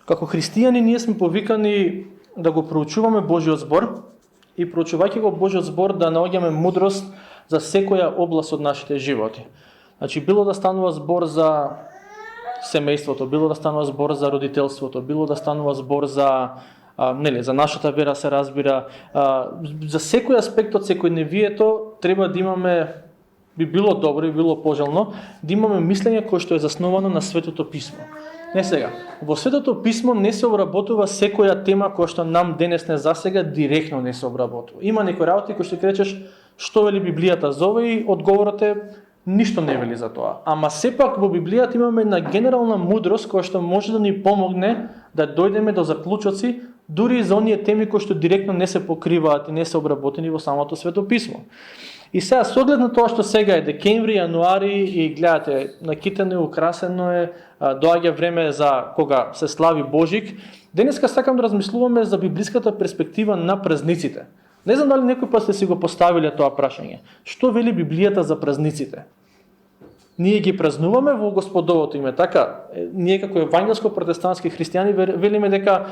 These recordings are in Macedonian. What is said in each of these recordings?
Како христијани ние сме повикани да го проучуваме Божиот збор и проучувајќи го Божиот збор да наоѓаме мудрост за секоја област од нашите животи. Значи, било да станува збор за семејството, било да станува збор за родителството, било да станува збор за за нашата вера се разбира, за секој аспект од секојдневието треба да имаме, би било добро и било пожелно, да имаме мислење кое што е засновано на Светото писмо. Не сега, во Светото писмо не се обработува секоја тема која што нам денес не засега директно не се обработува. Има некои работи кои што кречеш што вели Библијата за ова и одговорот е ништо не вели за тоа. Ама сепак во Библијата имаме една генерална мудрост која што може да ни помогне да дојдеме до заклучоци дури и за оние теми кои што директно не се покриваат и не се обработени во самото Свето писмо. И сега, со оглед на тоа што сега е декември, јануари и гледате, накитено е, украсено е, доаѓа време за кога се слави Божик, денеска сакам да размислуваме за библиската перспектива на празниците. Не знам дали некој пат сте си го поставиле тоа прашање. Што вели Библијата за празниците? Ние ги празнуваме во Господовото име, така? Ние како евангелско-протестантски христијани велиме дека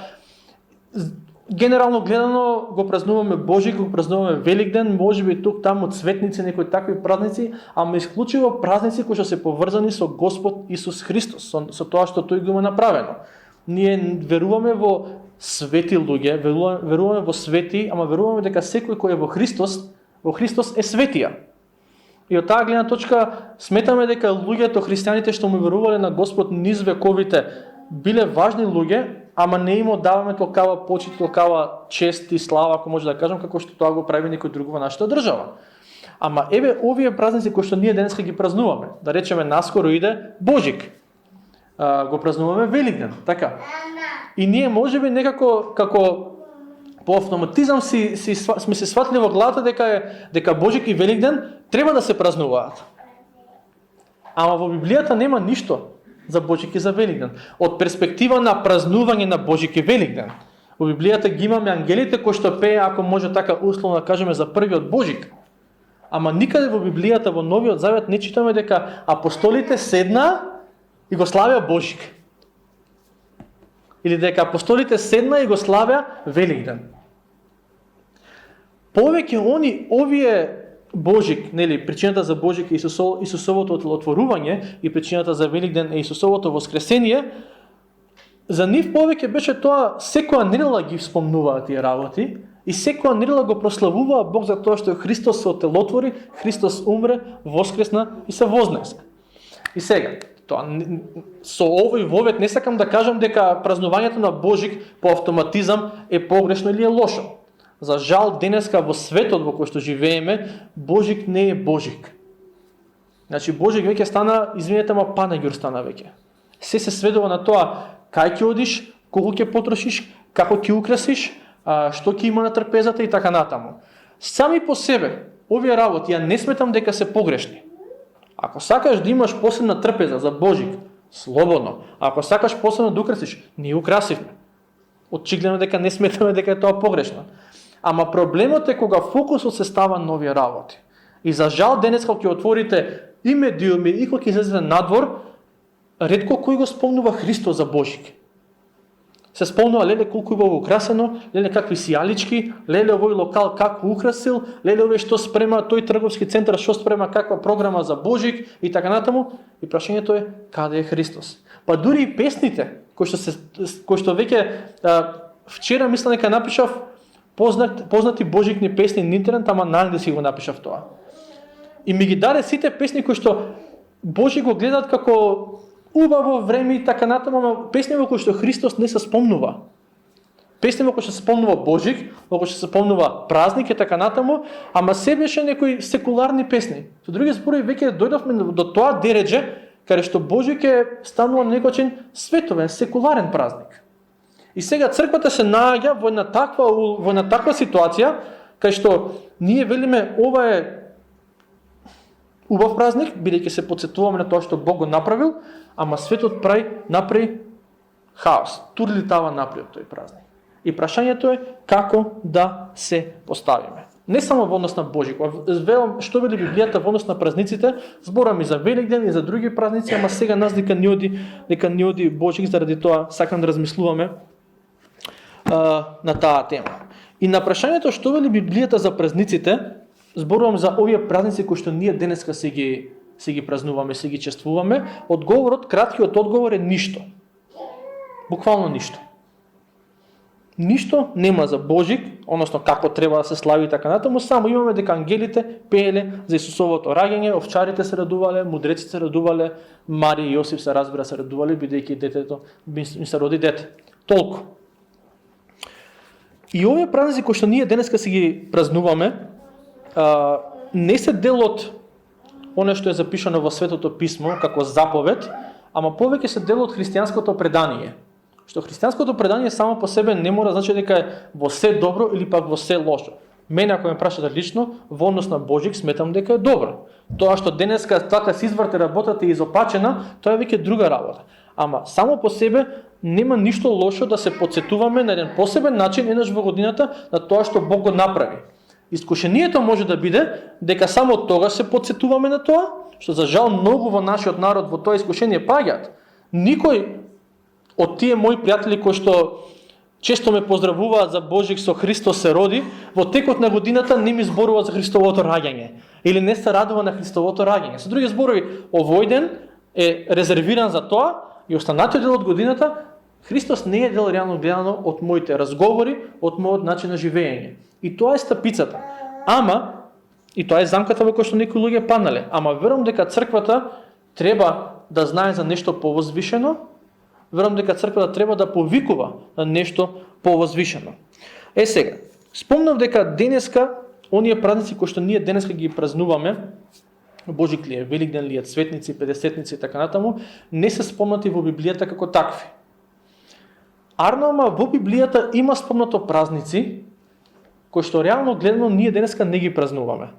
генерално гледано го празнуваме Божик, го празнуваме Великден, можеби тук таму цветници, некои такви празници, ама исклучиво празници кои што се поврзани со Господ Исус Христос, со тоа што тој го има направено. Ние веруваме во свети луѓе, веруваме во свети, ама веруваме дека секој кој е во Христос е светија. И од таа гледна точка сметаме дека луѓето, христијаните што му верувале на Господ низ вековите, биле важни луѓе, ама не им одаваме толкава почит, толкава чест и слава, ако може да кажам, како што тоа го прави некој друг во нашата држава. Ама еве овие празници кои што ние денеска ги празнуваме, да речеме наскоро иде Божик, го празнуваме Великден, така. И ние можеби некако како по автоматизам сме се сватили во главата дека Божик и Великден треба да се празнуваат. Ама во Библијата нема ништо за Божик и за Великден. Од перспектива на празнување на Божик и Великден. Во Библијата ги имаме ангелите кои што пее, ако може така условно да кажеме, за првиот Божик. Ама никаде во Библијата, во Новиот Завет, не читаме дека апостолите седна и го славеа Божик. Или дека апостолите седна и го славеа Великден. Повеќе овие Божик, нели, причината за Божик е Исусовото отлотворување и причината за Великден е Исусовото воскресение, за нив повеќе беше тоа секоја недела ги спомнуваат тие работи и секоја недела го прославуваа Бог за тоа што Христос се отлотвори, Христос умре, воскресна и се вознеска. И сега, тоа со овој вовет не сакам да кажам дека празнувањето на Божик по автоматизам е погрешно или е лошо. За жал, денеска во светот во кој што живееме, Божик не е Божик. Значи, Божик веќе стана, извинете, ама панагюр стана веќе. Се сведува на тоа кај ќе одиш, колку ќе потрошиш, како ќе украсиш, што ќе има на трпезата и така натаму. Сами по себе, овие работи, ја не сметам дека се погрешни. Ако сакаш да имаш посебна трпеза за Божик, слободно. Ако сакаш посебно да украсиш, ние украсивме. Очигледно дека не сметаме дека е тоа погрешно. Ама проблемот е кога фокусот се става на овие работи. И за жал денес кога ќе отворите и медиуми и кога ќе излезете надвор, ретко кој го спомнува Христос за Божик. Се спомнува леле колку е украсено, леле какви сијалички, леле овој локал како украсил, леле овој што спрема, тој трговски центар што спрема каква програма за Божик и така натаму. И прашањето е каде е Христос? Па дури и песните кои што веќе вчера мислам дека напишав познати Божикни песни на интернет, ама на англиски го напишав тоа. И ми ги даде сите песни кои што Божи го гледаат како убаво време и така натаму, но песни во кои што Христос не се спомнува. Песни во кои што се спомнува Божик, во кои што се спомнува празник и така натаму, ама се беше некои секуларни песни. Со други зборови веќе дојдовме до тоа дередже каде што Божик е станува на некој начин световен, секуларен празник. И сега црквата се наоѓа во една таква ситуација кај што ние велиме ова е убав празник, бидејќи се потсетуваме на тоа што Бог го направил, ама светот направи хаос. Турлитава напред тој празник. И прашањето е како да се поставиме. Не само во однос на Божик, велам што вели Библијата во однос на празниците, зборам и за Великден и за други празници, ама сега нас дека не оди Божик, заради тоа сакам да размислуваме на таа тема. И на прашањето што вели Библијата за празниците, зборувам за овие празници кои што ние денеска се ги празнуваме, се ги чествуваме, краткиот одговор е ништо. Буквално ништо. Ништо нема за Божик, односно како треба да се слави и така натаму, само имаме дека ангелите пееле за Исусовото раѓање, овчарите се радувале, мудреците се радувале, Марија и Јосиф се разбира се радувале, бидејќи детето им се роди дете. Толку. И овие празници кои што ние денеска си ги празнуваме, не се дел од оно што е запишано во Светото писмо како заповед, ама повеќе се дел од христијанското предание. Што христијанското предание само по себе не мора значи дека е во се добро или пак во се лошо. Мене ако ме прашате лично, во однос на Божик сметам дека е добро. Тоа што денеска така се изврте работата и изопачена, тоа е веќе друга работа. Ама само по себе нема ништо лошо да се потсетуваме на еден посебен начин еднаш во годината на тоа што Бог го направи. Искушението може да биде дека само тогаш се потсетуваме на тоа, што за жал многу во нашиот народ во тоа искушение паѓаат. Никој од тие мои пријатели кои што често ме поздравуваат за Божик со Христос се роди, во текот на годината не ми зборува за Христовото раѓање или не се радува на Христовото раѓање. Со други зборови, овој ден е резервиран за тоа и останатиот дел од годината Христос не е дел реално гледано од моите разговори, од мојот начин на живење. И тоа е стапицата. Ама, и тоа е замката во која што некои луѓе паднале. Ама верувам дека црквата треба да знае за нешто повозвишено, верувам дека црквата треба да повикува на нешто повозвишено. Сега, спомнав дека денеска, оние празници кои што ние денеска ги празнуваме, Божик ли е, Великден ли е, Цветници, Педесетници и така натаму, не се спомнати во Библијата како такви. Арнама во Библијата има спомнато празници кои што реално гледано ние денеска не ги празнуваме.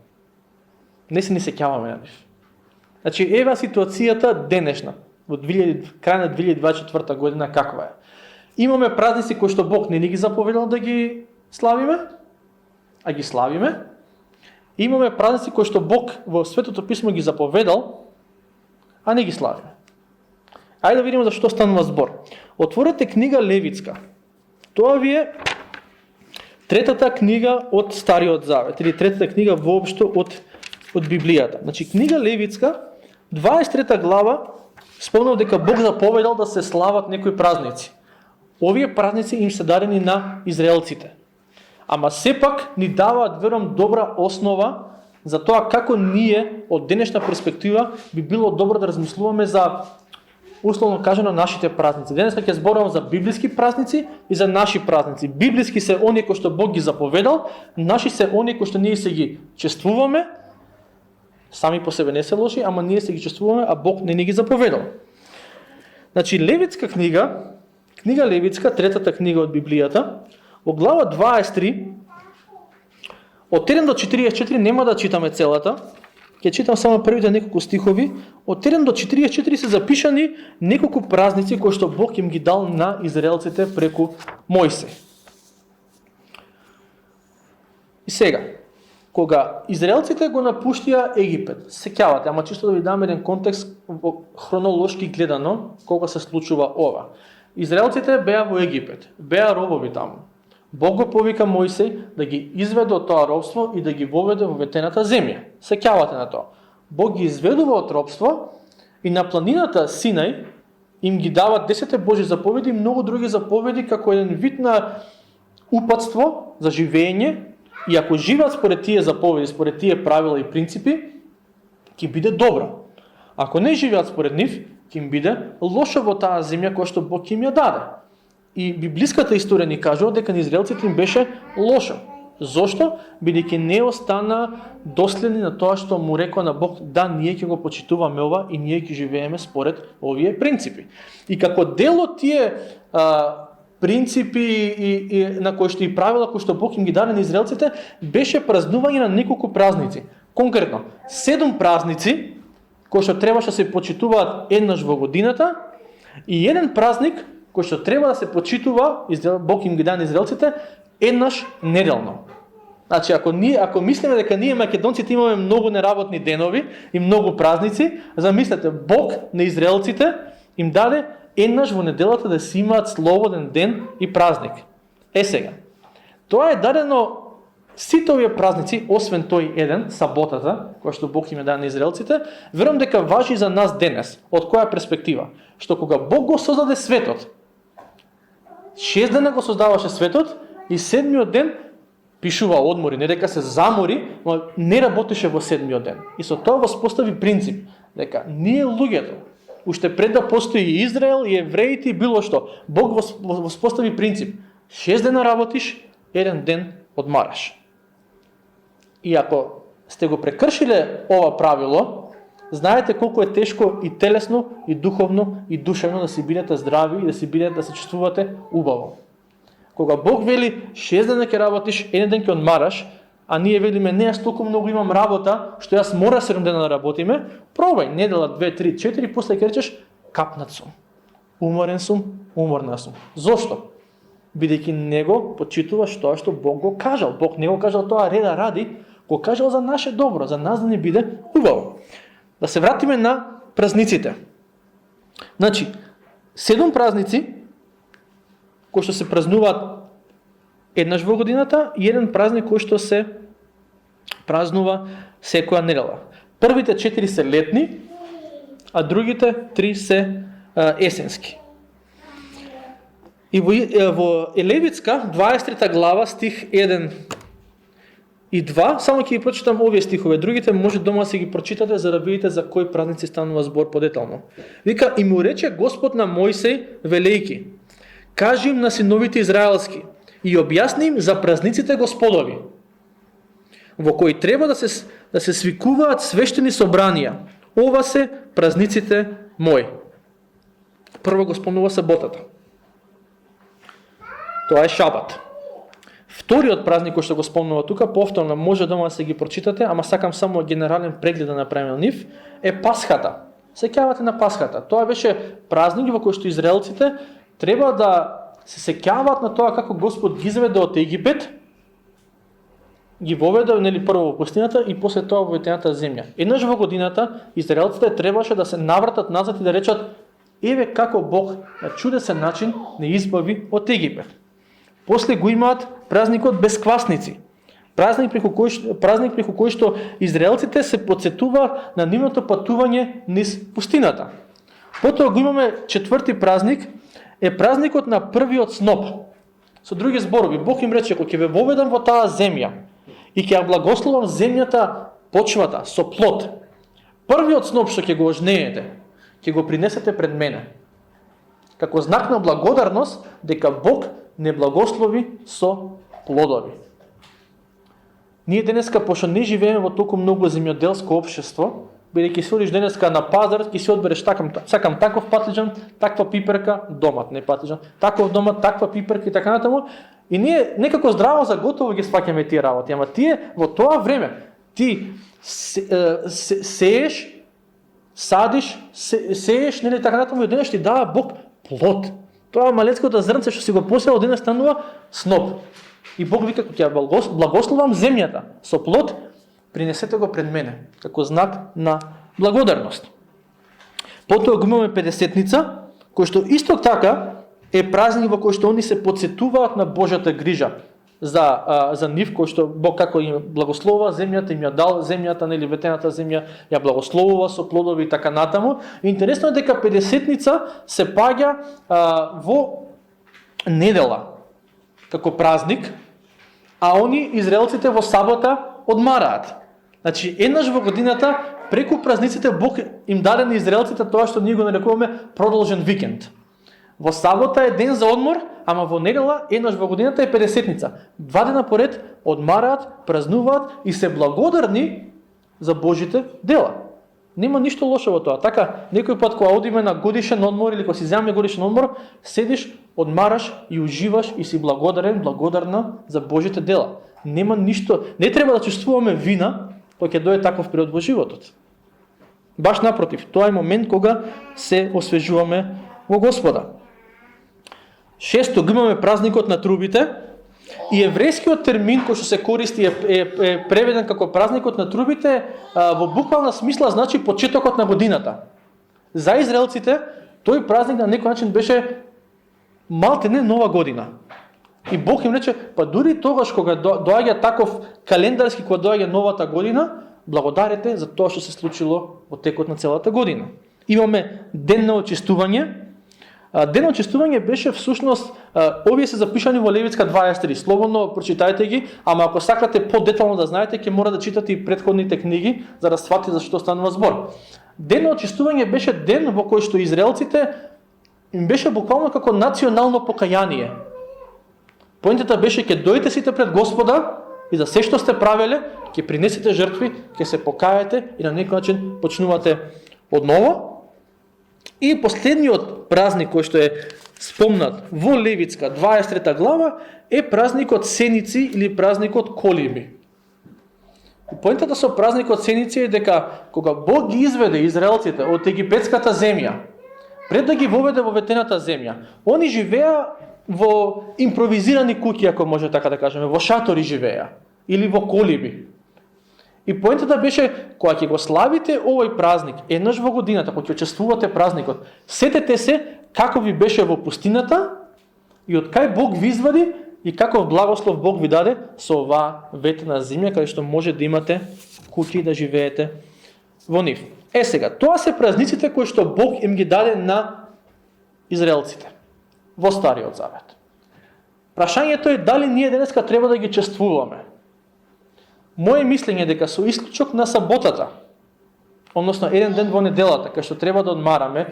Не се ни сеќаваме на нив. Значи, ева ситуацијата денешна, во крај на 2024 година каква е. Имаме празници кои што Бог не ни ги заповедал да ги славиме, а ги славиме. Имаме празници кои што Бог во Светото писмо ги заповедал, а не ги славиме. Ајде да видиме за што станува збор. Отворете книга Левитска. Тоа ви е третата книга од Стариот Завет, или третата книга воопшто од Библијата. Значи, книга Левитска, 23 глава, спомнав дека Бог заповедал да се слават некои празници. Овие празници им се дадени на израелците. Ама сепак ни даваат, верувам, добра основа за тоа како ние, од денешна перспектива, би било добро да размислуваме за, условно кажано, нашите празници. Денеска ќе зборувам за библиски празници и за наши празници. Библиски се оние кои што Бог ги заповедал, наши се оние кои што ние се ги чествуваме, сами по себе не се лоши, ама ние се ги чествуваме, а Бог не ни ги заповедал. Значи, Левитска книга Левитска, третата книга од Библијата, во глава 23, од 1 до 44, нема да читаме целата, ќе читам само првите неколку стихови. Од 1 до 44 се запишани неколку празници кои што Бог им ги дал на израелците преку Мојсей. И сега, кога израелците го напуштија Египет, сеќавате, ама чисто да ви дам еден контекст хронолошки гледано, кога се случува ова. Израелците беа во Египет, беа робови таму. Бог го повика Мојсей да ги изведе од тоа робство и да ги воведе во ветената земја. Сеќавате на тоа. Бог ги изведува од робство и на планината Синај им ги дава 10 Божи заповеди и многу други заповеди како еден вид на упатство за живење, и ако живеат според тие заповеди, според тие правила и принципи, ќе биде добро. Ако не живеат според нив, ќе им биде лошо во таа земја која што Бог им ја даде. И библиската историја ни кажува дека на израелците им беше лошо. Зошто? Бидејќи не остана доследни на тоа што му рекоа на Бог, да, ние ќе го почитуваме ова и ние ќе живееме според овие принципи. И како дел од тие принципи и на кои што и правила кои што Бог им ги даде на израелците, беше празнување на неколку празници. Конкретно, 7 празници кои што требаше да се почитуваат еднаш во годината и еден празник кој што треба да се почитува, Бог им ги даде на израелците, еднаш неделно. Значи, ако мислиме дека ние македонците имаме многу неработни денови и многу празници, замислете, Бог на израелците им даде еднаш во неделата да си имаат слободен ден и празник. Сега, тоа е дадено сите овие празници, освен тој еден, саботата, која што Бог им е даде на израелците, верувам дека важи за нас денес. Од која перспектива? Што кога Бог го создаде светот, 6 дена го создаваше светот и 7-миот ден пишува одмори, не дека се замори, но не работеше во 7-миот ден. И со тоа воспостави принцип, дека ние луѓето, уште пред да постои Израел и евреите и било што, Бог воспостави принцип, 6 дена работиш, 1 ден одмараш. И ако сте го прекршиле ова правило, знаете колку е тешко и телесно, и духовно, и душевно да си бидете здрави и да се чувствувате убаво. Кога Бог вели 6 дена ќе работиш, 1 ден ќе одмараш, а ние велиме не, јас толку многу имам работа, што јас мора 7 дена да работиме, пробај, недела, 2, 3, 4, после ќе речеш, капнат сум, уморен сум, уморна сум. Зошто? Бидејќи него почитуваш тоа што Бог го кажал. Бог не го кажал тоа реда ради, го кажал за наше добро, за нас да не биде убаво. Да се вратиме на празниците. Значи, 7 празници, кои што се празнуваат еднаш во годината и еден празник кој што се празнува секоја недела. Првите 4 се летни, а другите 3 се есенски. И во Левитска, 23 глава, стих 1 и 2, само ќе ги прочитам овие стихове, другите може дома се ги прочитате за да видите за кои празници станува збор подетално. Вика, и му рече Господ на Мојсей, велејки, кажи им на синовите израелски и објасни им за празниците Господови, во кои треба да се свикуваат свештени собранија. Ова се празниците мои. Прво го спомнува саботата. Тоа е шабат. Вториот празник кој што го спомнува тука, повторно може дома да се ги прочитате, ама сакам само генерален преглед да направиме на нив, е Пасхата. Сеќавате на Пасхата. Тоа беше празник во кој што израелците треба да се сеќаваат на тоа како Господ ги заведе од Египет, ги воведе прво во пустината и после тоа во ветената земја. Еднаш во годината израелците требаше да се навратат назад и да речат, еве како Бог на чудесен начин не избави од Египет. После го имаат празникот без квасници. Празник преку кој што израелците се потсетуваат на нивното патување низ пустината. Потоа го имаме 4-ти празник, е празникот на првиот сноп. Со други зборови, Бог им рече, кога ќе ве воведам во таа земја и ќе ја благословам земјата, почвата, со плод, првиот сноп што ќе го ожнеете, ќе го принесете пред мене. Како знак на благодарност дека Бог не благослови со плодови. Ние денеска, пошто не живееме во толку многу земјоделско општество, бидејќи се одиш денеска на пазар, ќе си одбереш сакам таков патлиџан, таква пиперка, домат, не патлиџан, таков домат, таква пиперка и така натаму. И ние некако здраво за готово ги сваќаме тие работи, ама тие во тоа време ти сееш, садиш, сееш, нели така натаму и денес ти дава Бог плод. Тоа малецкото зрнце што си го посеал денес станува сноп. И Бог вика, кога ќе благословам земјата со плод, принесете го пред мене, како знак на благодарност. Потоа го имаме Педесетница, кој што исто така е празник во кој што они се потсетуваат на Божјата грижа за нив, кој што Бог како им благословува земјата, им ја дал земјата, нели ветената земја, ја благословува со плодови и така натаму. Интересно е дека Педесетница се паѓа во недела како празник, а они израелците во сабота одмараат. Значи, еднаш во годината, преку празниците, Бог им даде на израелците тоа што ние го нарекуваме продолжен викенд. Во сабота е ден за одмор, ама во недела, еднаш во годината е Педесетница. 2 дена поред одмараат, празнуваат и се благодарни за Божите дела. Нема ништо лошо во тоа. Така, некој пат кога одиме на годишен одмор или кога си земаме годишен одмор, седиш, одмараш и уживаш и си благодарна за Божите дела. Нема ништо, не треба да чувствуваме вина кога ќе дое таков период во животот. Баш напротив, тоа е момент кога се освежуваме во Господа. 6. Го имаме празникот на трубите. И еврејскиот термин кој што се користи е преведен како празникот на трубите, во буквална смисла значи почетокот на годината. За израелците тој празник на некој начин беше малтене нова година. И Бог им рече, па дури тогаш кога доаѓа таков календарски, кога доаѓа новата година, благодарете за тоа што се случило во текот на целата година. Имаме ден на очистување. Ден на очистување беше всушност, овие се запишани во Левитска 23. Слободно прочитајте ги, ама ако сакате подетално да знаете, ќе мора да читате и претходните книги за да сватите за што станува збор. Ден на очистување беше ден во кој што израелците им беше буквално како национално покаяние. Поентата беше ќе дојдете сите пред Господа и за се што сте правеле, ќе принесете жртви, ќе се покајате и на некој начин почнувате одново. И последниот празник кој што е спомнат во Левитска 23 глава е празникот Сеници или празникот Колиби. Поентата со празникот Сеници е дека кога Бог ги изведе израелците од египетската земја, пред да ги воведе во ветената земја, они живеа во импровизирани куќи, ако може така да кажеме, во шатори живеа или во колиби. И поентата беше, кога ќе го славите овој празник, еднаш во годината, кога ќе учествувате празникот, сетете се како ви беше во пустината и од кај Бог ви извади и каков благослов Бог ви даде со оваа ветена земја, каде што може да имате куќи да живеете во нив. Сега, тоа се празниците кои што Бог им ги даде на израелците во Стариот Завет. Прашањето е дали ние денеска треба да ги чествуваме. Моje мислење дека со исклучок на саботата, односно еден ден во неделата, кај што треба да одмараме,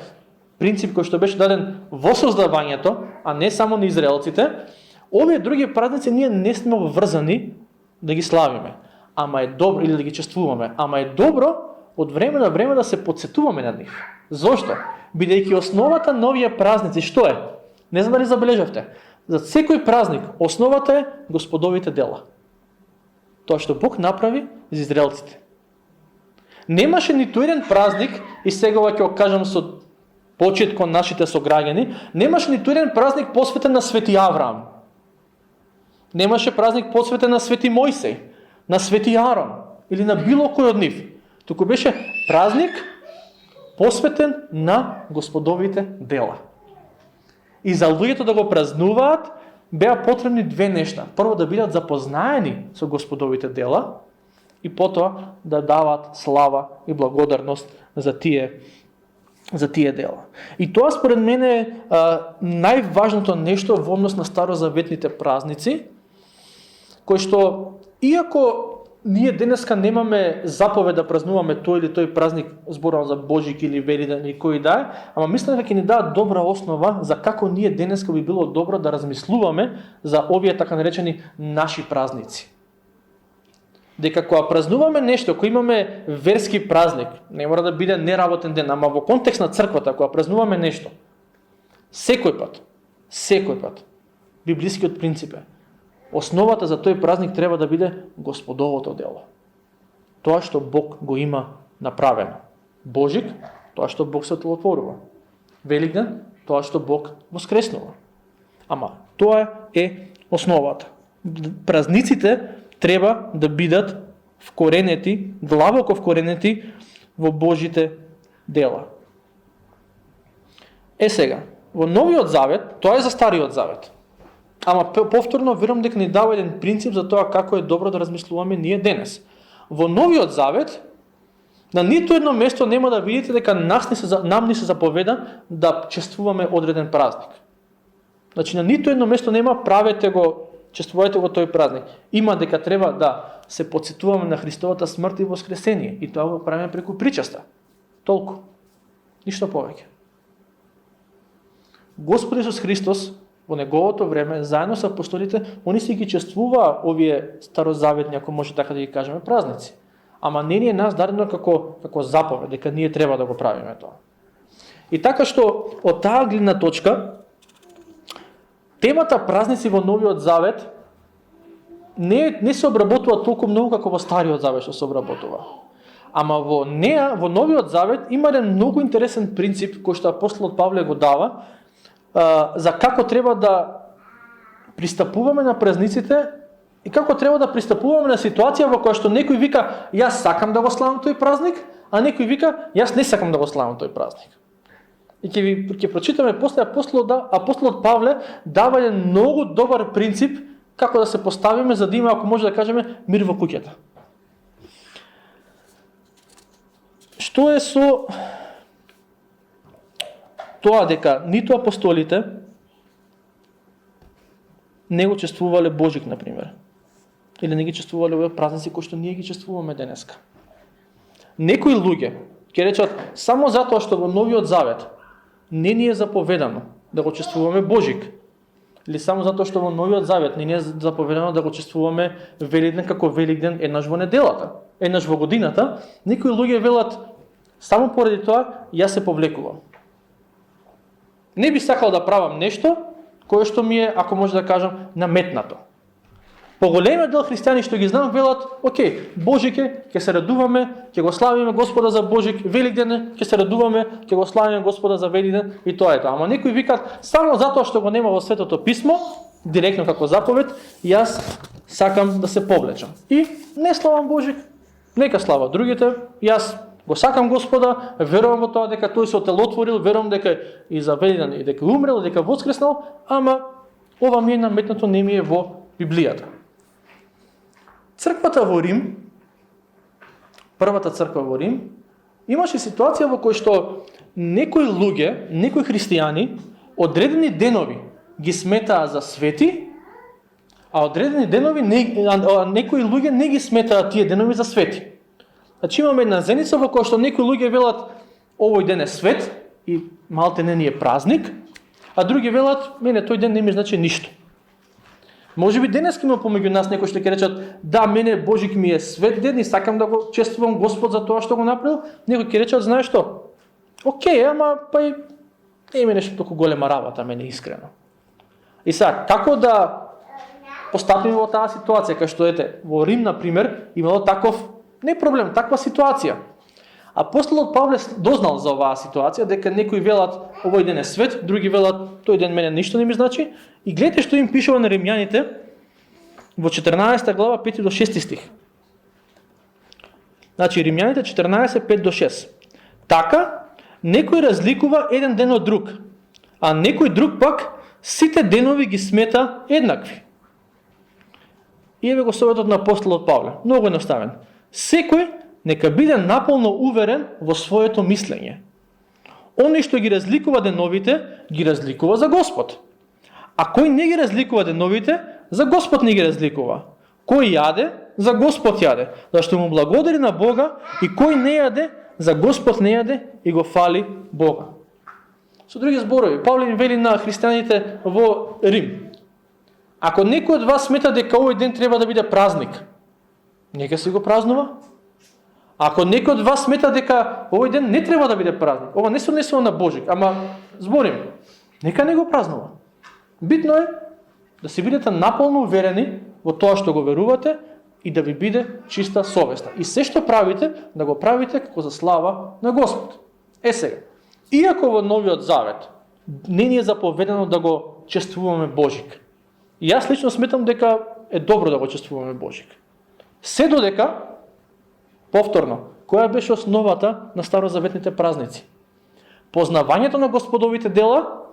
принцип кој што беше даден во создавањето, а не само на израелците, овие други празници ние не сме врзани да ги славиме, ама е добро или да ги чествуваме, ама е добро од време на време да се подсетуваме на нив. Зошто? Бидејќи основата на овие празници што е? Не знам дали забележавте. За секој празник основата е Господовите дела. Тоа што Бог направи за израелците. Немаше ниту еден празник, и сега ќе го кажам со почит кон нашите сограѓани, немаше ниту еден празник посветен на Свети Авраам. Немаше празник посветен на Свети Мојсей, на Свети Арон или на било кој од нив. Туку беше празник посветен на Господовите дела. И за луѓето да го празнуваат, беа потребни две нешта. Прво да бидат запознаени со Господовите дела и потоа да дават слава и благодарност за тие дела. И тоа според мене е најважното нешто во однос на старозаветните празници, кој што иако ние денеска немаме заповед да празнуваме тој или тој празник, зборувам за Божик или Велиден или кој да е, ама мислам дека ќе ни дадат добра основа за како ние денеска би било добро да размислуваме за овие така наречени наши празници. Дека кога празнуваме нешто, кога имаме верски празник, не мора да биде неработен ден, ама во контекст на црквата, кога празнуваме нешто, секој пат, библискиот принцип е, основата за тој празник треба да биде Господовото дело. Тоа што Бог го има направено. Божик, тоа што Бог се отлотворува. Великден, тоа што Бог воскреснува. Ама, тоа е основата. Празниците треба да бидат вкоренети, длабоко вкоренети во Божите дела. Сега, во Новиот Завет, тоа е за Стариот Завет. Ама повторно верувам дека ни дава еден принцип за тоа како е добро да размислуваме ние денес. Во Новиот Завет, на ниту едно место нема да видите дека нам ни се заповеда да чествуваме одреден празник. Значи на ниту едно место нема правете го, чествувајте го тој празник. Има дека треба да се потсетуваме на Христовата смрт и воскресение. И тоа го правиме преку причеста. Толку. Ништо повеќе. Господ Исус Христос во неговото време, заедно со апостолите, они си ги чествуваа овие старозаветни, ако може така да ги кажеме, празници. Ама не ни е нас дадено како заповед, дека ние треба да го правиме тоа. И така што од таа гледна точка, темата празници во Новиот Завет не се обработува толку многу како во Стариот Завет што се обработува. Ама во неа, во Новиот Завет има еден многу интересен принцип кој што апостолот Павле го дава, за како треба да пристапуваме на празниците и како треба да пристапуваме на ситуација во која што некој вика јас сакам да го славам тој празник, а некој вика јас не сакам да го славам тој празник. И ќе прочитаме после апостолот Павле дава еден многу добар принцип како да се поставиме за да има, ако може да кажеме, мир во куќата. Што е со тоа дека ниту апостолите не го чествувале Божик, например, или не ги чествувале овие празници кои што ние ги чествуваме денеска. Некои луѓе ќе речат само затоа што во Новиот Завет не ни е заповедано да го чествуваме Божик, или само затоа што во Новиот Завет не ни е заповедано да го чествуваме Великден како Великден еднаш во неделата, еднаш во годината, некои луѓе велат само поради тоа јас се повлекувам. Не би сакал да правам нешто кое што ми е, ако може да кажам, наметнато. Поголемиот дел христијани што ги знам велат, окей, Божик е, ќе се радуваме, ќе го славиме Господа за Божик, Великден е, ќе се радуваме, ќе го славиме Господа за Великден и тоа е тоа. Ама некои викат само затоа што го нема во Светото писмо, директно како заповед, јас сакам да се повлечам. И не славам Божик, нека слава другите, јас го сакам Господа, верувам во тоа дека тој се отелотворил, верувам дека и за Великден и дека умрел, дека воскреснал, ама ова ми е наметнато, не ми е во Библијата. Црквата во Рим, првата црква во Рим, имаше ситуација во кој што некои луѓе, некои христијани, одредени денови ги сметаа за свети, а одредени денови некои луѓе не ги сметаа тие денови за свети. Значи имаме една зеница во која што некои луѓе велат овој ден е свет и малте не ни е празник, а други велат мене тој ден не ми значи ништо. Може би денеска има помеѓу нас некои што ќе речат да, мене Божик ми е свет ден и сакам да го чествувам Господ за тоа што го направил. Некои ќе речат знаеш што? Океј, ама па и не има нешто толку голема работа, мене искрено. И сега, како да постапиме во таа ситуација кај што ете во Рим на пример имало таков не проблем, таква ситуација. Апостолот Павле дознал за оваа ситуација дека некои велат овој ден е свет, други велат тој ден мене ништо не ми значи. И гледате што им пишува на римјаните во 14 глава 5 до 6 стих. Значи римјаните 14 5 до 6. Така некој разликува еден ден од друг, а некој друг пак сите денови ги смета еднакви. И еве го советот на апостолот Павле, многу едноставен. Секој нека биде наполно уверен во своето мислење. Оној што ги разликува деновите, ги разликува за Господ. А кој не ги разликува деновите, за Господ не ги разликува. Кој јаде, за Господ јаде, зашто му благодари на Бога, и кој не јаде, за Господ не јаде и го фали Бога. Со други зборови, Павле им вели на христијаните во Рим. Ако некој од вас смета дека овој ден треба да биде празник, нека си го празнува. Ако некој од вас смета дека овој ден не треба да биде празник, ова не се однесува на Божик, ама зборим, нека не го празнува. Битно е да си бидете наполно уверени во тоа што го верувате и да ви биде чиста совеста. И се што правите, да го правите како за слава на Господ. Е сега, иако во Новиот Завет не ни е заповедено да го чествуваме Божик, и јас лично сметам дека е добро да го чествуваме Божик. Се додека, повторно, која беше основата на старозаветните празници? Познавањето на Господовите дела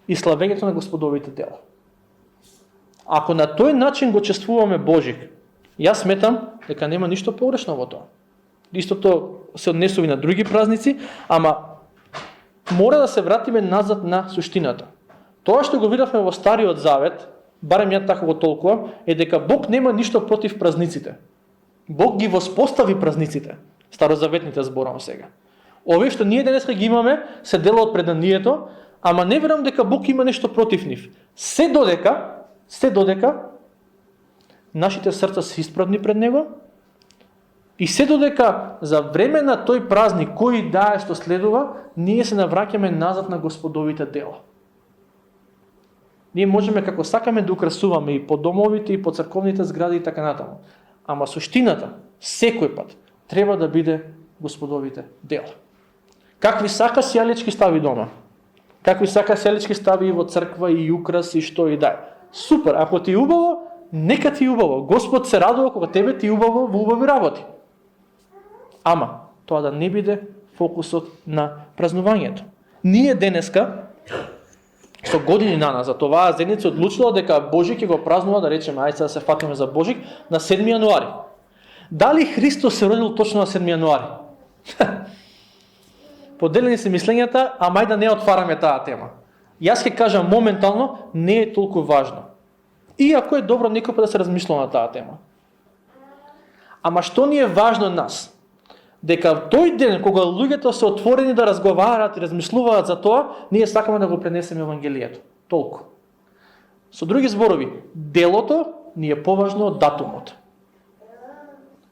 и славењето на Господовите дела. Ако на тој начин го чествуваме Божик, јас сметам дека нема ништо погрешно во тоа. Истото се однесува и на други празници, ама мора да се вратиме назад на суштината. Тоа што го видовме во Стариот Завет, барем ја така го толкувам, е дека Бог нема ништо против празниците. Бог ги воспостави празниците. Старозаветните зборам сега. Овие што ние денеска ги имаме, се дела од преданието, ама не верувам дека Бог има нешто против нив. Се додека нашите срца се исправни пред Него и се додека за време на тој празник кој да е што следува, ние се навраќаме назад на Господовите дела. Ние можеме како сакаме да украсуваме и по домовите, и по црковните згради и така натаму. Ама суштината, секој пат, треба да биде Господовите дела. Какви сака сјалички стави дома, какви сака сјалички стави и во црква, и украс, и што и да е. Супер, ако ти е убаво, нека ти е убаво. Господ се радува кога тебе ти е убаво во убави работи. Ама, тоа да не биде фокусот на празнувањето. Ние денеска, со години на нас, за това заедница одлучила дека Божик ќе го празнува, да речеме, ајде да се фатиме за Божик, на 7 јануари. Дали Христос се родил точно на 7 јануари? Поделени се мислењата, а мај да не отвараме таа тема. Јас ќе кажам моментално, не е толку важно. Иако е добро некој пат да се размислува на таа тема. Ама што ни е важно нас? Дека тој ден кога луѓето се отворени да разговараат и размислуваат за тоа, ние сакаме да го пренесеме Евангелието. Толку. Со други зборови, делото ни е поважно од датумот.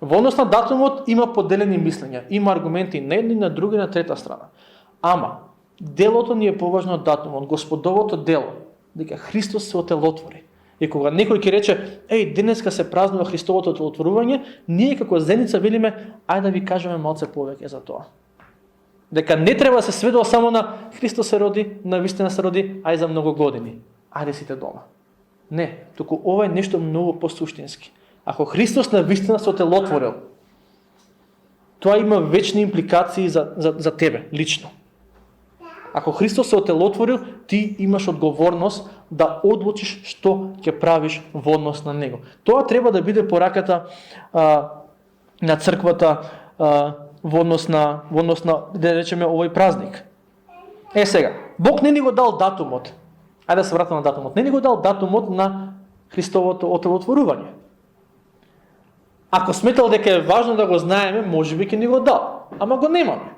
Во однос на датумот има поделени мислења, има аргументи на една и на друга и на трета страна. Ама, делото ни е поважно од датумот, Господовото дело, дека Христос се отелотвори. И кога некој ќе рече, денеска се празнува Христовото отворување, ние како заедница велиме, ајде да ви кажеме малце повеќе за тоа. Дека не треба да се сведува само на Христос се роди, на вистина се роди, ај за многу години. Ајде сите дома. Не, туку ова е нешто многу посуштински. Ако Христос на вистина се отелотворил, тоа има вечни импликации за тебе, лично. Ако Христос се отелотворил, ти имаш одговорност да одлучиш што ќе правиш во однос на Него. Тоа треба да биде пораката на црквата во однос на, да речеме, овој празник. Сега, Бог не ни го дал датумот. Ајде да се вратиме на датумот. Не ни го дал датумот на Христовото отелотворување. Ако сметал дека е важно да го знаеме, можеби ќе ни го дал. Ама го немаме.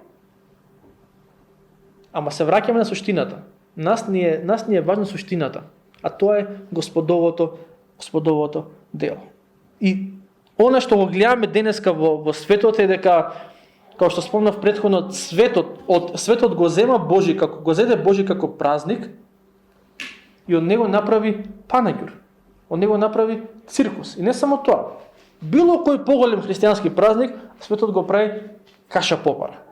Ама се враќаме на суштината. Нас ни е важна суштината, а тоа е Господовото дело. И она што го гледаме денеска во светот е дека, како што спомнав претходно, светот го зема Божи, го зеде Божи како празник и од него направи панаѓур. Од него направи циркус. И не само тоа. Било кој поголем христијански празник, светот го прави каша попара.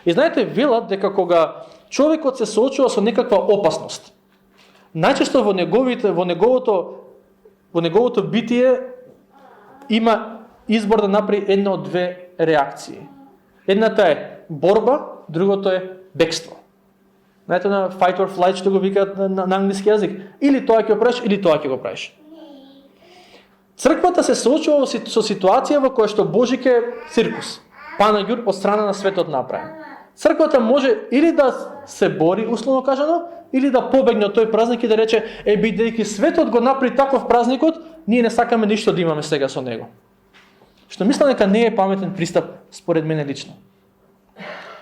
И знаете, велат дека кога човекот се соочува со некаква опасност, најчесто во неговото битие има избор да направи една од две реакции. Едната е борба, другото е бегство. Знаете на fight or flight што го викаат на англиски јазик, или тоа ќе го правиш, или тоа ќе го правиш. Црквата се соочува со ситуација во која што Божик е циркус, панаѓур од страна на светот направен. Црквата може или да се бори, условно кажано, или да побегне од тој празник и да рече, бидејќи светот го направи таков празникот, ние не сакаме ништо да имаме сега со него. Што мислам дека не е паметен пристап според мене лично.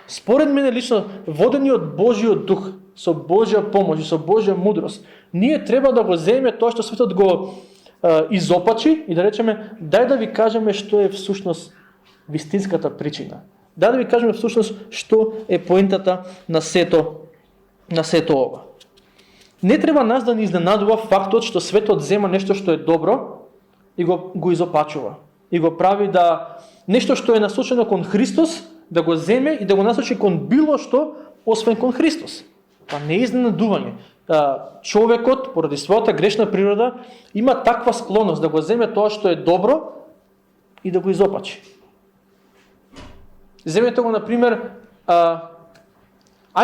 Според мене лично, водени од Божиот дух, со Божја помош и со Божја мудрост, ние треба да го земеме тоа што светот го изопачи и да речеме, дај да ви кажеме што е всушност вистинската причина. Да ви кажеме всушност што е поентата на сето ова. Не треба нас да ни изненадува фактот што светот зема нешто што е добро и го изопачува. И го прави да нешто што е насочено кон Христос, да го земе и да го насочи кон било што освен кон Христос. Па не е изненадување. Човекот, поради својата грешна природа, има таква склоност да го земе тоа што е добро и да го изопачи. Земете го, например,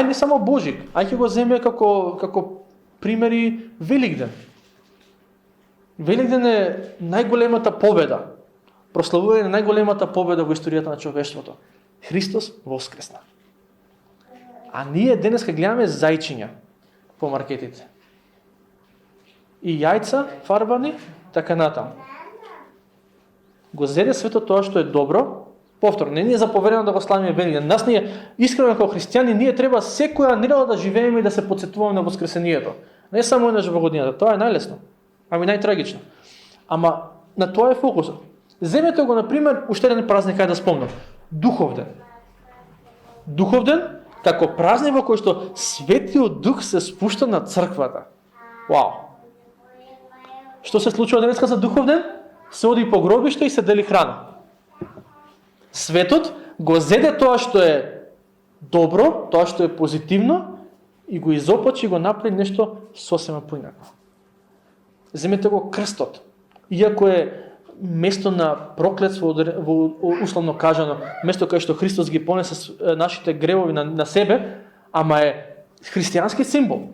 не само Божик, ќе го земе како примери Великден. Великден е најголемата победа, прославување на најголемата победа во историјата на човештвото. Христос воскресна. А ние денеска гледаме зајчиња по маркетите. И јајца фарбани, така натаму. Го зеде светот тоа што е добро. Повторно, не ни е заповедено да го славиме Великден. Нас ние, искрено како христијани, ние треба секоја недела да живееме и да се потсетуваме на воскресението. Не само еднаш во годината, тоа е најлесно, ами најтрагично. Ама на тоа е фокусот. Земете го, например, уште еден празник, кај да спомнам. Духовден. Духовден, како празник во кој што Светиот Дух се спушта на црквата. Вау! Што се случува денеска за Духовден? Се оди по гробиште и се дели храна. Светот го зеде тоа што е добро, тоа што е позитивно и го изопачи и го направи нешто сосема поинако. Земете го крстот. Иако е место на проклетство, условно кажано, место кај што Христос ги понесе нашите гревови на себе, ама е христијански символ.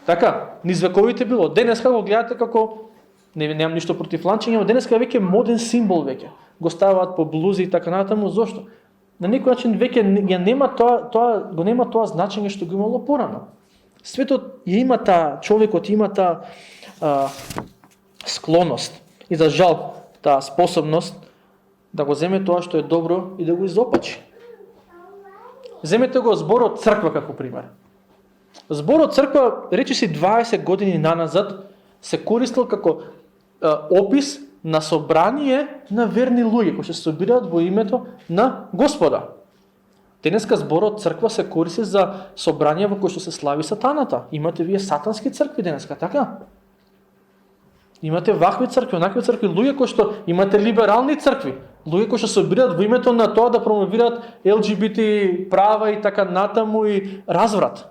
Така, низ вековите било. Денеска го гледате како, немам ништо против ланчење, но денеска веќе моден символ веќе. Го ставаат по блузи и така натаму. Зошто? На некој начин веќе го нема тоа значење што го имало порано. Светот има таа, човекот има таа склоност и за жал таа способност да го земе тоа што е добро и да го изопачи. Земете го зборот црква како пример. Зборот црква, речиси 20 години наназад, се користил како опис на собрание на верни луѓе кои се собираат во името на Господа. Денеска зборот црква се користи за собрание во кој што се слави сатаната. Имате вие сатански цркви денеска, така? Имате вакви цркви, онакви цркви, луѓе кои што имате либерални цркви, луѓе кои што се собираат во името на тоа да промовираат LGBT права и така натаму и разврат.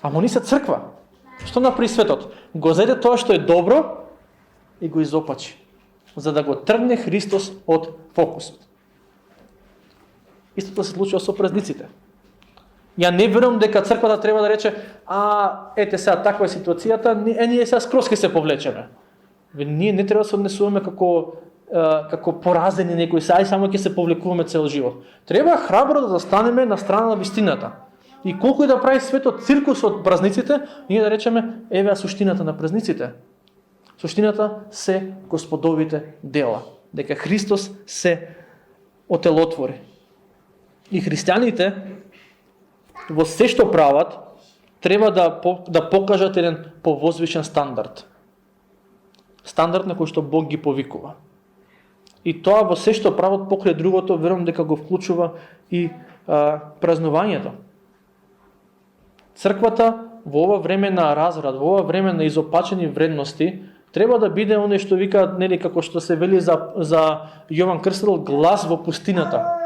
Ама они се црква. Што направи светот? Го зеде тоа што е добро и го изопачи, за да го тргне Христос од фокусот. Истото се случува со празниците. Ја не верувам дека црквата треба да рече, ете сега таква е ситуацијата, ние сега скроз ќе се повлечеме. Ние не треба да се однесуваме како поразени некои, сега само ќе се повлекуваме цел живот. Треба храбро да застанеме на страна на вистината. И колку и да прави светот циркус од празниците, ние да речеме, еве суштината на празниците. Суштината се Господовите дела, дека Христос се отелотвори. И христијаните во се што прават треба да покажат еден повозвишен стандард. Стандард на кој што Бог ги повикува. И тоа во се што прават покрај другото, верувам дека го вклучува и празнувањето. Црквата во ова време на разврат, во ова време на изопачени вредности, треба да биде оној што викаат, нели, како што се вели за Јован Крстител, глас во пустината,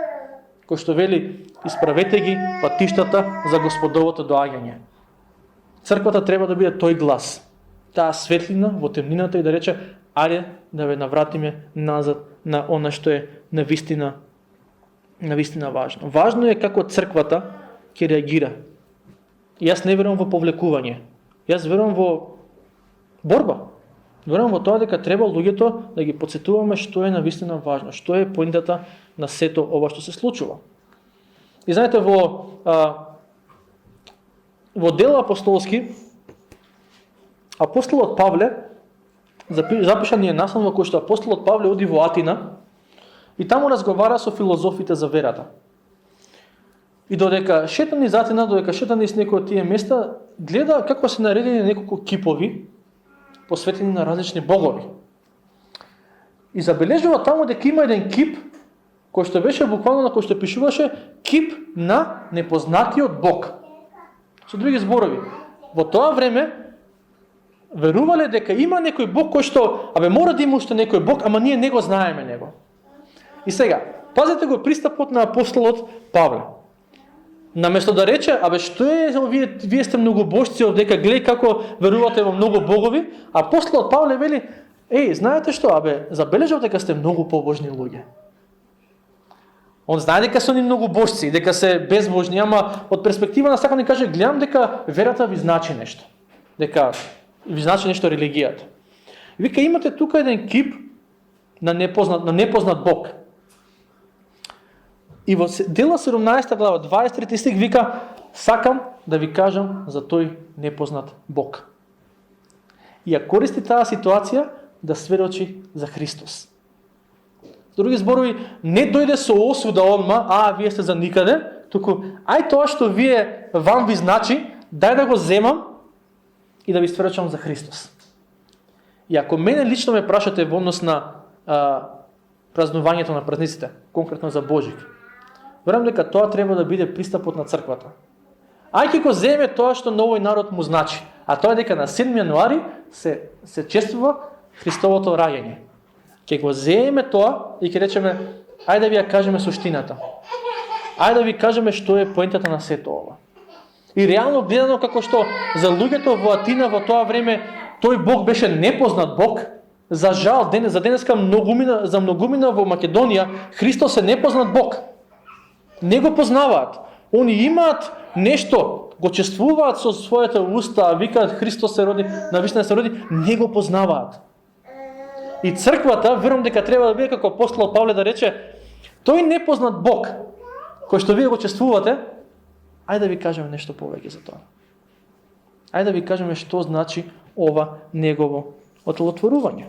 кој што вели, исправете ги патиштата за Господовото доаѓање. Црквата треба да биде тој глас, таа светлина во темнината и да рече, ајде да ве навратиме назад на она што е навистина важно. Важно е како црквата ќе реагира. И јас не верувам во повлекување. Јас верувам во борба. Верувам во тоа дека треба луѓето да ги потсетуваме што е навистина важно, што е поентата на сето ова што се случува. И знаете, во Дела апостолски, апостолот Павле, запишан е наслов во кој што апостолот Павле оди во Атина и таму разговара со филозофите за верата. И додека шета низ Атина, додека шета низ некои од тие места, гледа како се наредени неколку кипови посветени на различни богови. И забележува таму дека има еден кип кој што беше буквално на кој што пишуваше кип на непознатиот Бог. Со други зборови, во тоа време верувале дека има некој Бог кој што, мора да има уште некој Бог, ама ние не го знаеме него. И сега, пазете го пристапот на апостолот Павле. Наместо да рече, што е, вие сте многобожци, дека гледај како верувате во многу богови, апостолот Павле вели, знаете што, забележав дека сте многу побожни луѓе. Он знае дека се они многобожци, дека се безбожни, ама од перспектива на сака ни каже, гледам дека верата ви значи нешто. Дека ви значи нешто религијата. И вика, имате тука еден кип на непознат Бог. И во Дела 17 глава, 23 стих вика, сакам да ви кажам за тој непознат Бог. И ја користи таа ситуација да сведочи за Христос. С други зборови, не дојде со осуда одма, вие сте за никаде, туку, тоа што вам ви значи, дај да го земам и да ви сведочам за Христос. И ако мене лично ме прашате во однос на празнувањето на празниците, конкретно за Божик, верувам дека тоа треба да биде пристапот на црквата. Ќе го земе тоа што на овој народ му значи, а тоа е дека на 7 јануари се чествува Христовото раѓање. Ќе го земеме тоа и ќе речеме, ајде да ви ја кажеме суштината. Ајде да ви кажеме што е поентата на сето ова. И реално гледано како што за луѓето во Атина во тоа време тој Бог беше непознат Бог. За жал, за денеска за многумина во Македонија, Христос е непознат Бог. Не го познаваат. Они имаат нешто, го чествуваат со својата уста, викаат Христос се роди, навистина се роди, не го познаваат. И црквата, верувам дека треба да биде како апостол Павле да рече, тој непознат Бог, кој што вие го чествувате, ајде да ви кажеме нешто повеќе за тоа. Ајде да ви кажеме што значи ова негово отлотворување.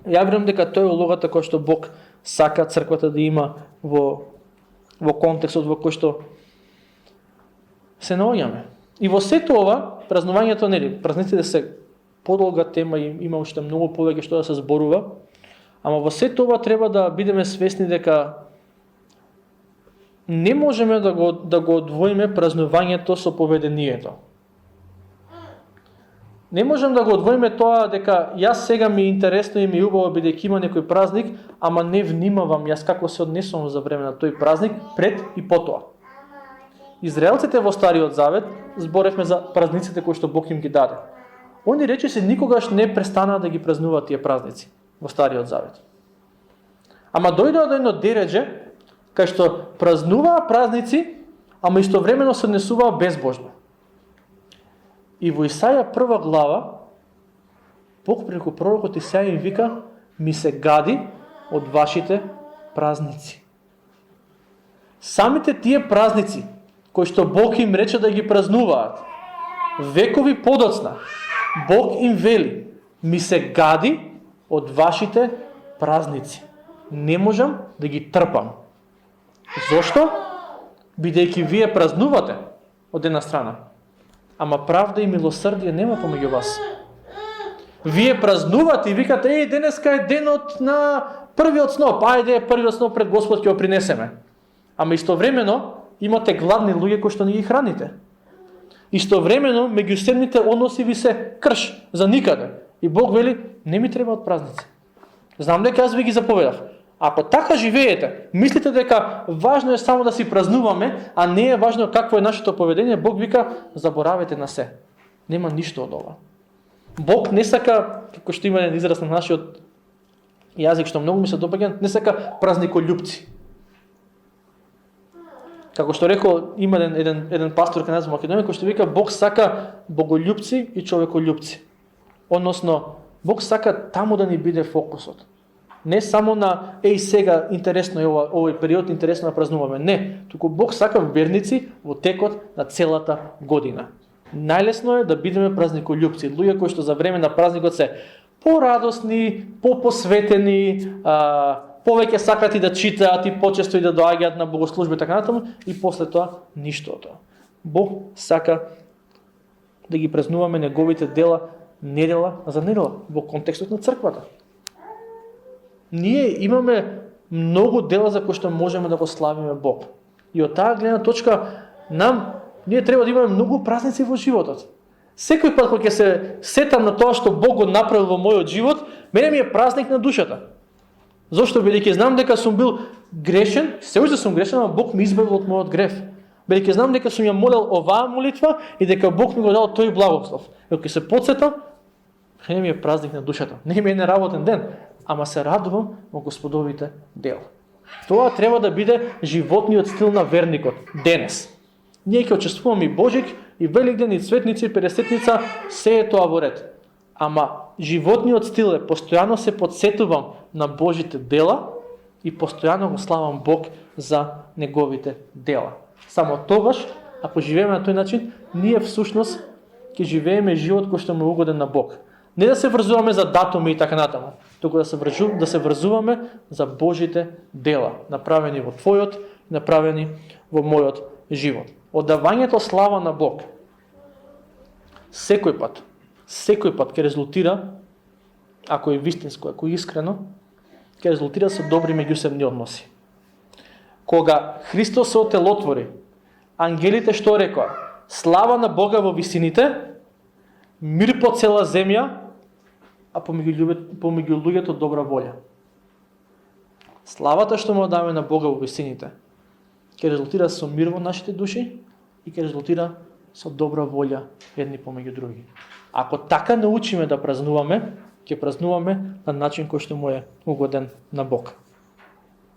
Ја верувам дека тоа е улогата која што Бог сака црквата да има во контекстот во кој што се наоѓаме. И во сето ова, празнувањето, празниците се подолга тема и има уште многу повеќе што да се зборува, ама во сето ова треба да бидеме свесни дека не можеме да го одвоиме празнувањето со поведението. Не можем да го одвоиме тоа дека јас сега ми е интересно и ми е убаво бидејќи има некој празник, ама не внимавам јас како се однесувам за време на тој празник пред и потоа. Израелците во Стариот Завет, зборевме за празниците кои што Бог им ги даде. Они речиси никогаш не престанаа да ги празнуваат тие празници во Стариот Завет. Ама дојдоа до едно дередже кај што празнуваа празници, ама истовремено се однесуваа безбожно. И во Исаја 1 глава, Бог преку пророкот Исаја им вика, ми се гади од вашите празници. Самите тие празници, кои што Бог им рече да ги празнуваат, векови подоцна, Бог им вели, ми се гади од вашите празници. Не можам да ги трпам. Зошто? Бидејќи вие празнувате од една страна, ама правда и милосрдие нема помеѓу вас. Вие празнувате и викате, денеска е денот на првиот сноп, ајде првиот сноп пред Господ ќе го принесеме. Ама истовремено имате гладни луѓе кои што не ги храните. Истовремено меѓуседните односи ви се крш за никаде. И Бог вели, не ми требаат празници. Знам дека јас ви ги заповедав. Ако така живеете, мислите дека важно е само да си празнуваме, а не е важно какво е нашето поведение, Бог вика, заборавете на се. Нема ништо од ова. Бог не сака, како што има еден израз на нашиот јазик, што многу ми се допаѓа, не сака празникољупци. Како што рекол, има еден пастор кај нас во Македонија, кој што вика, Бог сака боголюбци и човеколюбци. Односно, Бог сака таму да ни биде фокусот. Не само на, сега, интересно е овој период, интересно да празнуваме. Не, туку Бог сака верници во текот на целата година. Најлесно е да бидеме празникољупци, луѓе кои што за време на празникот се порадосни, попосветени, повеќе сакат и да читаат и почесто и да доаѓаат на богослужби така натаму, и после тоа ништо од тоа. Бог сака да ги празнуваме неговите дела недела за недела во контекстот на црквата. Ние имаме многу дела за кои што можеме да го славиме Бог. И од таа гледна точка ние треба да имаме многу празници во животот. Секој пат кога ќе се сетам на тоа што Бог го направил во мојот живот, мене ми е празник на душата. Зошто? Бидејќи знам дека сум бил грешен, се уште сум грешен, но Бог ми избавил од мојот грев. Бидејќи знам дека сум ја молел оваа молитва и дека Бог ми го дал тој благослов. И кога се потсетам, мене ми е празник на душата. Не ми е неработен ден, ама се радувам во Господовите дела. Тоа треба да биде животниот стил на верникот денес. Ние ќе учествуваме и Божик, и Великден, и Цветници, и Педесетница, се е тоа во ред. Ама животниот стил е постојано се подсетувам на Божите дела и постојано го славам Бог за неговите дела. Само тогаш, ако живееме на тој начин, ние всушност ќе живееме живот кој што му е угоден на Бог. Не да се врзуваме за датуми и така натаму, туку да се врзуваме за Божите дела, направени во твојот, направени во мојот живот. Оддавањето слава на Бог секој пат ќе резултира, ако е вистинско, ако е искрено, ќе резултира со добри меѓусебни односи. Кога Христос се отелотвори, ангелите што рекоа? Слава на Бога во висините, мир по цела земја, а помеѓу луѓето добра волја. Славата што му даваме на Бога во висините ќе резултира со мир во нашите души и ќе резултира со добра волја едни помеѓу други. Ако така научиме да празнуваме, ќе празнуваме на начин кој што му е угоден на Бог.